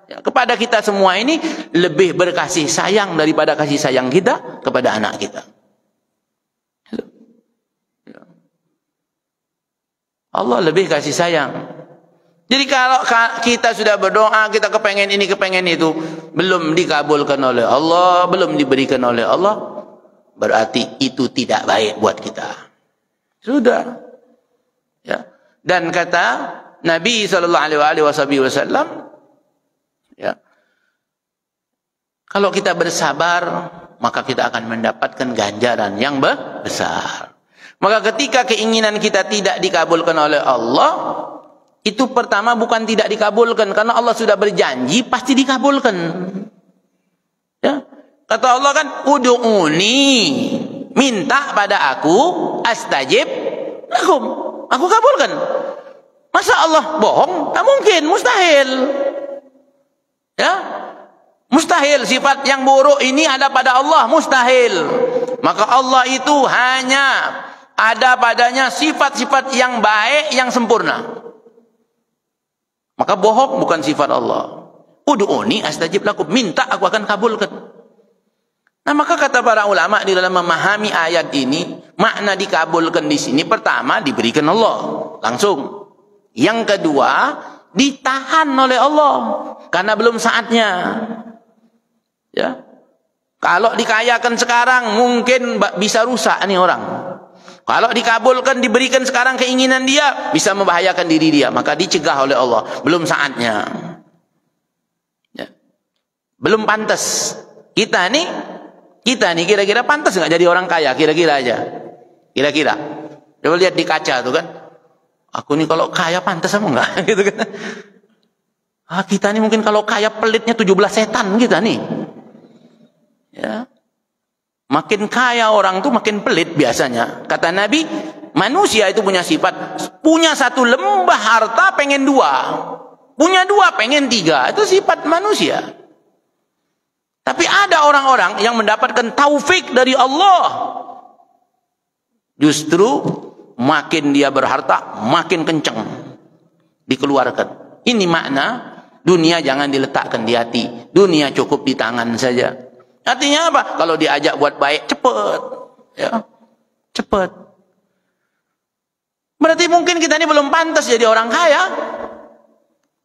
ya, kepada kita semua ini lebih berkasih sayang daripada kasih sayang kita kepada anak kita. Allah lebih kasih sayang. Jadi kalau kita sudah berdoa, kita kepengen ini, kepengen itu, belum dikabulkan oleh Allah, belum diberikan oleh Allah, berarti itu tidak baik buat kita. Sudah. Ya. Dan kata Nabi SAW, ya, kalau kita bersabar, maka kita akan mendapatkan ganjaran yang besar. Maka ketika keinginan kita tidak dikabulkan oleh Allah, itu pertama bukan tidak dikabulkan, karena Allah sudah berjanji pasti dikabulkan. Ya. Kata Allah kan, ud'uni, minta pada aku, astajib lakum, aku kabulkan. Masa Allah bohong? Tak mungkin, mustahil. Ya, mustahil. Sifat yang buruk ini ada pada Allah, mustahil. Maka Allah itu hanya ada padanya sifat-sifat yang baik, yang sempurna. Maka bohong bukan sifat Allah. Ud'uni astajib lakum, minta aku akan kabulkan. Nah, maka kata para ulama di dalam memahami ayat ini, makna dikabulkan di sini pertama diberikan Allah langsung. Yang kedua, ditahan oleh Allah karena belum saatnya. Ya. Kalau dikayakan sekarang mungkin bisa rusak nih orang. Kalau dikabulkan, diberikan sekarang keinginan dia, bisa membahayakan diri dia. Maka dicegah oleh Allah. Belum saatnya. Ya. Belum pantas. Kita nih kira-kira pantas nggak jadi orang kaya? Kira-kira aja. Kira-kira. Coba lihat di kaca tuh kan. Aku nih kalau kaya pantas apa enggak? Gitu kan. Kita nih mungkin kalau kaya pelitnya 17 setan kita nih. Ya. Makin kaya orang tuh makin pelit biasanya. Kata Nabi, manusia itu punya sifat, punya satu lembah harta pengen dua, punya dua pengen tiga. Itu sifat manusia. Tapi ada orang-orang yang mendapatkan taufik dari Allah, justru makin dia berharta makin kenceng dikeluarkan. Ini makna dunia jangan diletakkan di hati, dunia cukup di tangan saja. Artinya apa? Kalau diajak buat baik, cepet. Ya, cepet. Berarti mungkin kita ini belum pantas jadi orang kaya.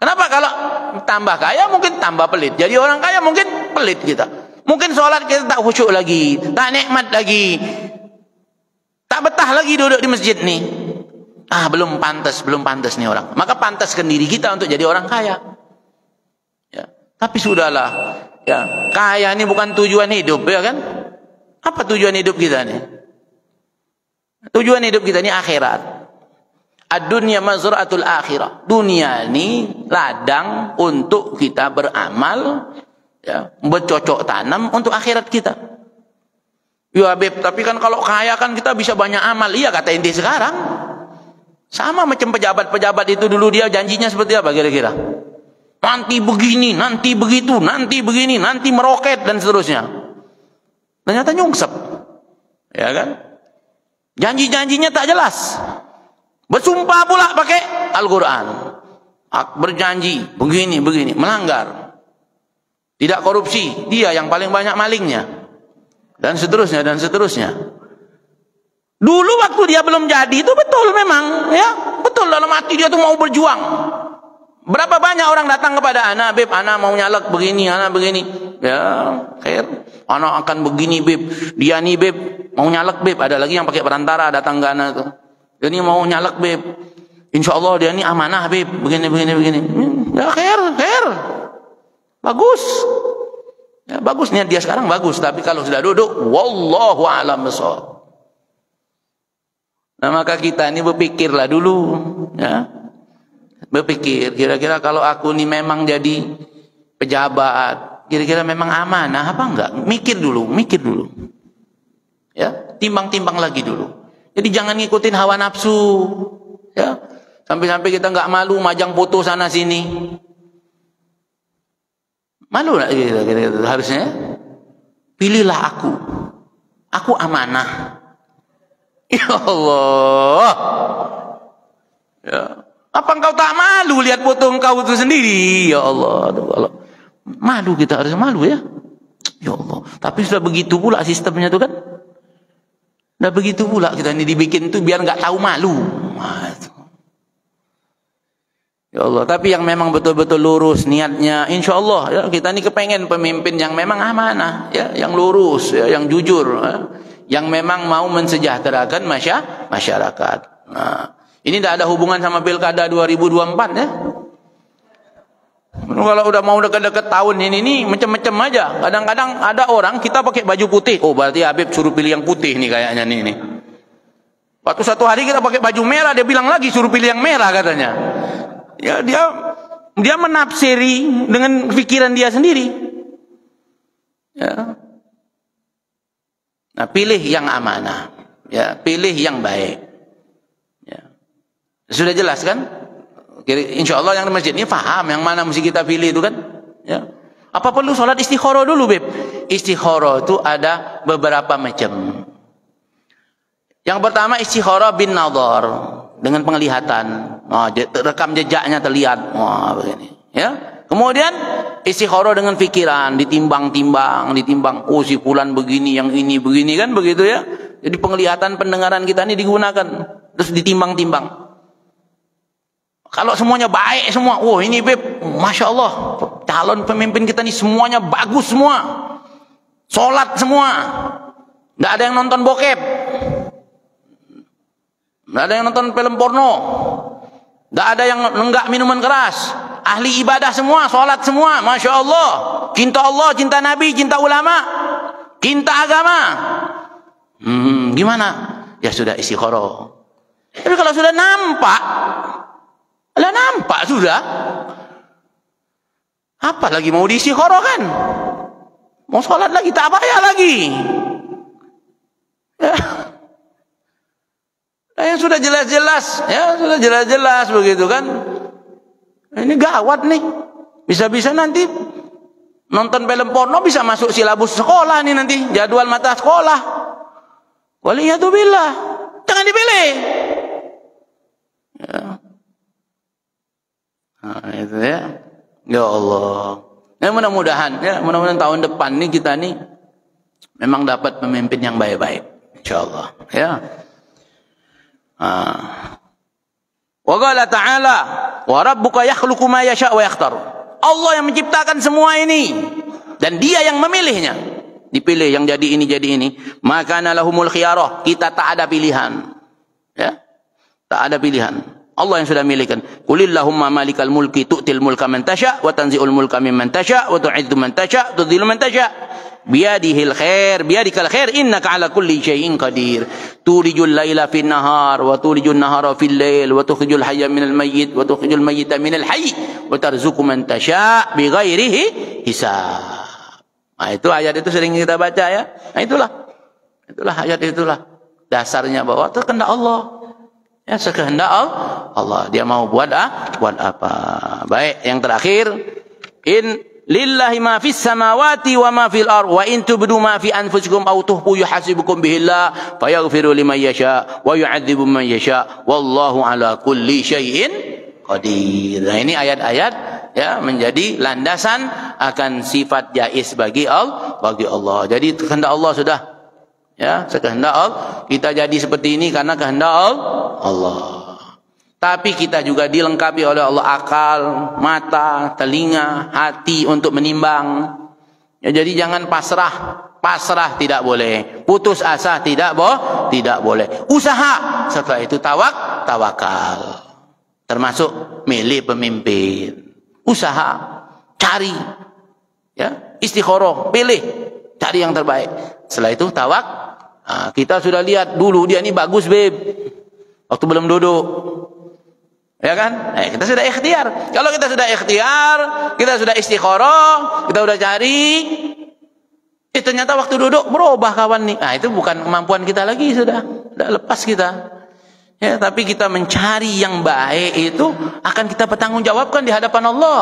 Kenapa? Kalau tambah kaya mungkin tambah pelit. Jadi orang kaya mungkin pelit kita. Mungkin sholat kita tak khusyuk lagi, tak nikmat lagi, tak betah lagi duduk di masjid nih. Belum pantas nih orang. Maka pantaskan diri kita untuk jadi orang kaya. Ya. Tapi sudahlah. Ya, kaya ini bukan tujuan hidup, ya kan? Apa tujuan hidup kita nih? Tujuan hidup kita ini akhirat. Ad-dunya mazra'atul akhirah. Dunia ini ladang untuk kita beramal, ya, bercocok tanam untuk akhirat kita. Ya, Beb, tapi kan kalau kaya kan kita bisa banyak amal. Iya, kata inti sekarang. Sama macam pejabat-pejabat itu dulu, dia janjinya seperti apa kira-kira? Nanti begini, nanti begitu, nanti begini, nanti meroket dan seterusnya. Ternyata nyungsep. Ya kan? Janji-janjinya tak jelas. Bersumpah pula pakai Al-Quran. Berjanji begini, melanggar. Tidak korupsi, dia yang paling banyak malingnya. Dan seterusnya, dan seterusnya. Dulu waktu dia belum jadi itu betul memang, ya. Betul dalam hati dia tuh mau berjuang. Berapa banyak orang datang kepada anak, Beb, anak mau nyalek begini, anak begini. Ya, khair. Anak akan begini, Beb. Dia nih, Beb, mau nyalek, Beb. Ada lagi yang pakai perantara datang ke anak tuh. Dia nih mau nyalek, Beb. Insya Allah dia nih amanah, Beb. Begini. Ya, khair. Bagus. Ya, bagus niat dia sekarang bagus, tapi kalau sudah duduk, wallahu a'lam bishawab. Nah, maka kita ini berpikirlah dulu, ya. Berpikir, kira-kira kalau aku ini memang jadi pejabat, kira-kira memang amanah apa enggak? Mikir dulu. Ya, timbang-timbang lagi dulu. Jadi jangan ngikutin hawa nafsu. Ya, Sampai-sampai kita nggak malu majang foto sana sini. Malu nggak kita? Harusnya pilihlah aku. Aku amanah. Ya Allah. Ya. Apa engkau tak malu lihat foto engkau itu sendiri? Ya Allah. Allah. Malu, kita harus malu ya. Ya Allah. Tapi sudah begitu pula sistemnya itu kan. Sudah begitu pula kita ini dibikin itu biar nggak tahu malu. Ya Allah. Tapi yang memang betul-betul lurus niatnya, insya Allah ya, kita ini kepengen pemimpin yang memang amanah, ya, yang lurus, ya, yang jujur, ya, yang memang mau mensejahterakan masyarakat. Nah, ini tidak ada hubungan sama pilkada 2024 ya. Kalau udah mau dekat-dekat tahun ini macam-macam aja. Kadang-kadang ada orang kita pakai baju putih. Oh berarti Habib suruh pilih yang putih nih kayaknya nih. Waktu satu hari kita pakai baju merah, dia bilang lagi suruh pilih yang merah katanya. Ya dia menafsiri dengan pikiran dia sendiri. Ya. Nah, pilih yang amanah. Ya, pilih yang baik. Ya. Sudah jelas kan? Insya Allah yang di masjid ini paham yang mana mesti kita pilih itu kan? Ya. Apa perlu sholat istikharah dulu, Beb? Istikharah itu ada beberapa macam. Yang pertama istikharah bin nadhar, dengan penglihatan. Rekam jejaknya terlihat. Begini. Ya. Kemudian istikharah dengan pikiran, ditimbang. Oh si fulan begini, yang ini begini kan begitu ya. Jadi penglihatan pendengaran kita ini digunakan, terus ditimbang-timbang. Kalau semuanya baik semua, oh ini Beb, Masya Allah, calon pemimpin kita ini semuanya bagus semua, sholat semua, nggak ada yang nonton bokep, nggak ada yang nonton film porno, nggak ada yang nenggak minuman keras, ahli ibadah semua, sholat semua, Masya Allah, cinta Nabi, cinta ulama, cinta agama. Gimana? Ya sudah istikharah. Tapi kalau sudah nampak sudah. Apa lagi mau diistikharah kan? Mau sholat lagi tak payah lagi. Ya. Yang sudah jelas-jelas, ya sudah jelas-jelas begitu kan? Ini gawat nih. Bisa-bisa nanti nonton film porno bisa masuk silabus sekolah nih nanti, jadwal mata sekolah. Waliyatubillah. Jangan dipilih. Ya. Nah, itu ya. Ya Allah. Ya mudah-mudahan tahun depan nih kita nih memang dapat pemimpin yang baik-baik. Insyaallah, ya. Wa qala ta'ala, wa rabbuka yakhluqu ma yasha' wa yakhtar. Allah yang menciptakan semua ini dan Dia yang memilihnya. Dipilih yang jadi ini. Maka lahumul khiyarah. Kita tak ada pilihan. Ya. Tak ada pilihan. Allah yang sudah milihkan. Qulillahumma malikal mulki tu'til mulka man tasha' wa tanzi'ul mulka mimman tasha' wa tu'izzu man tasha' tudhillu man tasha' biyadihil khair biyadikal khair innaka ala kulli syai'in qadir. Tulijul laila fin nahar wa tulijun nahara fil lail wa tukhrijul hayya minal mayyit wa tukhrijul mayyita minal hayy wa tarzuqu man tasha' bighairi hisab. Nah, itu ayat itu sering kita baca ya. Nah, itulah ayat itulah dasarnya bahwa itu kehendak Allah. Ya, sekehendak Allah. Dia mau buat apa. Baik, yang terakhir, in lillahi ma fis samawati wa ma fil ardh wa in tubdu ma fi anfusikum aw tuhfu yuhasibukum bihillah fayaghfiru liman yasha wa yu'adzibu man yasha wallahu ala kulli syai'in qadir. Nah, ini ayat-ayat ya menjadi landasan akan sifat jaiz bagi Allah. Jadi kehendak Allah sudah. Ya, sekehendak Allah. Kita jadi seperti ini karena kehendak Allah. Tapi kita juga dilengkapi oleh Allah akal, mata, telinga, hati untuk menimbang. Ya, jadi jangan pasrah tidak boleh. Putus asa tidak boleh. Usaha, setelah itu tawakal. Termasuk milih pemimpin. Usaha, cari. Ya, istikharah, pilih, cari yang terbaik. Setelah itu tawakal. Nah, kita sudah lihat dulu dia ini bagus Beb waktu belum duduk ya kan. Kita sudah ikhtiar. Kalau kita sudah ikhtiar, kita sudah istikharah, kita sudah cari, ternyata waktu duduk berubah kawan nih. Nah, itu bukan kemampuan kita lagi, sudah lepas kita Ya, tapi kita mencari yang baik itu akan kita bertanggungjawabkan di hadapan Allah.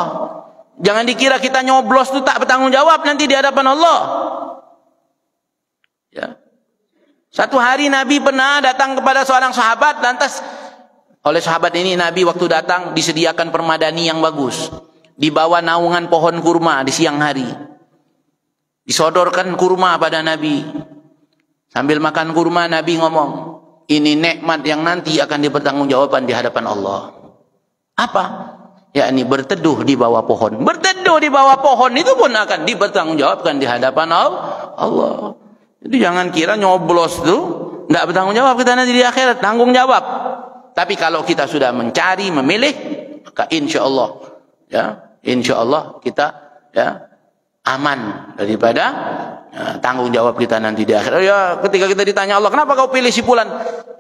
Jangan dikira kita nyoblos itu tak bertanggung jawab nanti di hadapan Allah. Ya. Satu hari Nabi pernah datang kepada seorang sahabat, lantas oleh sahabat ini Nabi waktu datang disediakan permadani yang bagus. Di bawah naungan pohon kurma di siang hari. Disodorkan kurma pada Nabi. Sambil makan kurma Nabi ngomong, ini nikmat yang nanti akan dipertanggungjawabkan di hadapan Allah. Apa? Yakni berteduh di bawah pohon. Berteduh di bawah pohon itu pun akan dipertanggungjawabkan di hadapan Allah. Jadi jangan kira nyoblos itu enggak bertanggung jawab kita nanti di akhirat, tanggung jawab. Tapi kalau kita sudah mencari, memilih, maka insyaallah ya, insyaallah kita ya aman daripada tanggung jawab kita nanti di akhirat. Ya, ketika kita ditanya Allah, kenapa kau pilih si fulan?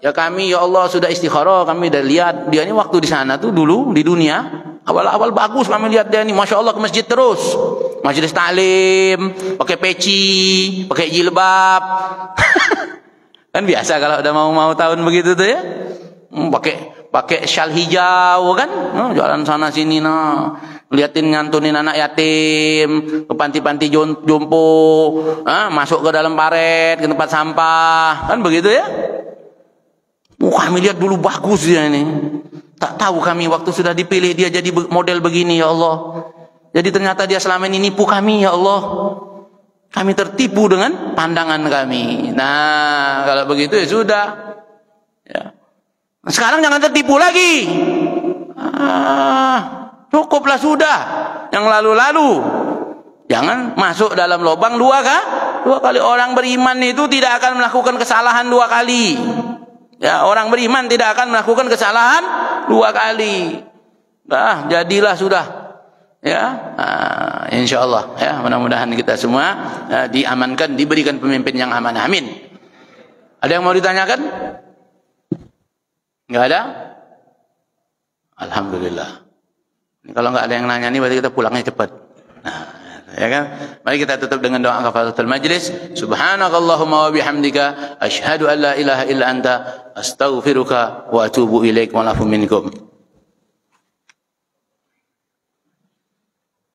Ya kami ya Allah sudah istikharah, kami udah lihat dia ini waktu di sana tuh dulu di dunia awal-awal bagus, kami lihat dia ini masya Allah ke masjid terus, majelis taklim, pakai peci, pakai jilbab. Kan biasa kalau udah mau tahun begitu tuh ya, pakai syal hijau kan, jalan sana sini liatin nyantunin anak yatim ke panti-panti jompo, masuk ke dalam paret, ke tempat sampah, kan begitu ya. Kami lihat dulu bagus dia ini. Tak tahu kami waktu sudah dipilih dia jadi model begini ya Allah. Jadi ternyata dia selama ini nipu kami ya Allah. Kami tertipu dengan pandangan kami. Nah, kalau begitu ya sudah. Ya. Sekarang jangan tertipu lagi. Cukuplah sudah. Yang lalu-lalu. Jangan masuk dalam lubang dua kali. Orang beriman itu tidak akan melakukan kesalahan dua kali. Ya, orang beriman tidak akan melakukan kesalahan dua kali. Nah, jadilah sudah. Ya, insyaallah ya, mudah-mudahan kita semua diamankan, diberikan pemimpin yang amanah. Amin. Ada yang mau ditanyakan? Enggak ada? Alhamdulillah. Kalau enggak ada yang nanya nih berarti kita pulangnya cepat. Nah, ya kan? Mari kita tutup dengan doa kafaratul majlis. Subhanakallahumma wa bihamdika asyhadu an la ilaha illa anta astaghfiruka wa atubu ilaik wa lafu minkum.